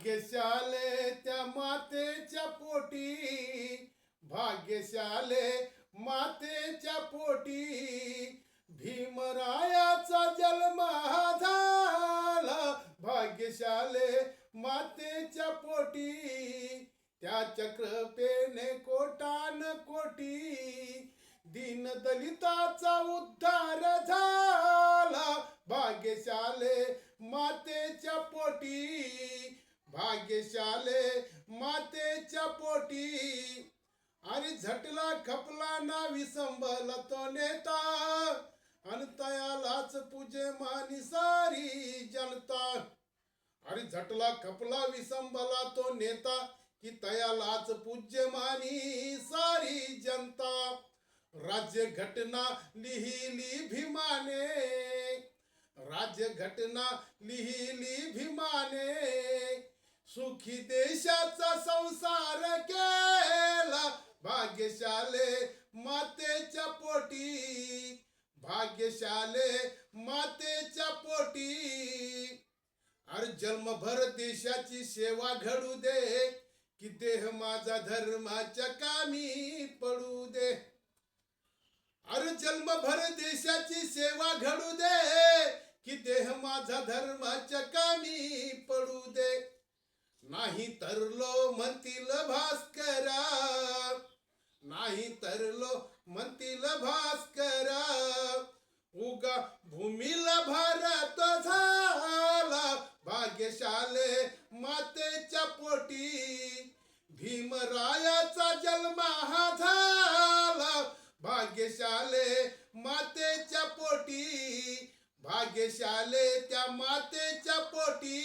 भाग्यशाले त्या मातेच्या पोटी, भाग्यशाले मातेच्या पोटी भीमरायाचा जन्म झाला. भाग्यशाले मातेच्या पोटी त्या कृपेने कोटान कोटी दीनदलिताचा उद्धार झाला. भाग्यशाले मातेच्या पोटी, भाग्यशाले मातेच्या पोटी. आणि झटला खपला ना विसंबला तो नेता, आणि तयालाच पूजे मानी सारी जनता. आणि झटला खपला विसंबला तो नेता, की तयालाच पूज्य मानी सारी जनता. राज्य घटना लिहिली भीमाने, राज्य घटना लिहिली भीमाने. सुखी देशाचा संसार केला. भाग्यशाले मातेच्या पोटी, भाग्यशाले मातेच्या पोटी. अरे जन्मभर देशाची सेवा घडू दे, की देह माझा धर्माच्या कामी पडू दे. अरे जन्मभर देशाची सेवा घडू दे, की देह माझा धर्माच्या कामी पडू दे. नाही तरलो म्हणतील भास्करा, नाही तरलो म्हणतील भास्करा. उगा भूमीला भारत झाला. भाग्यशाले मातेच्या पोटी भीमरायाचा जन्म झाला. भाग्यशाले मातेच्या पोटी, भाग्यशाले त्या मातेच्या पोटी.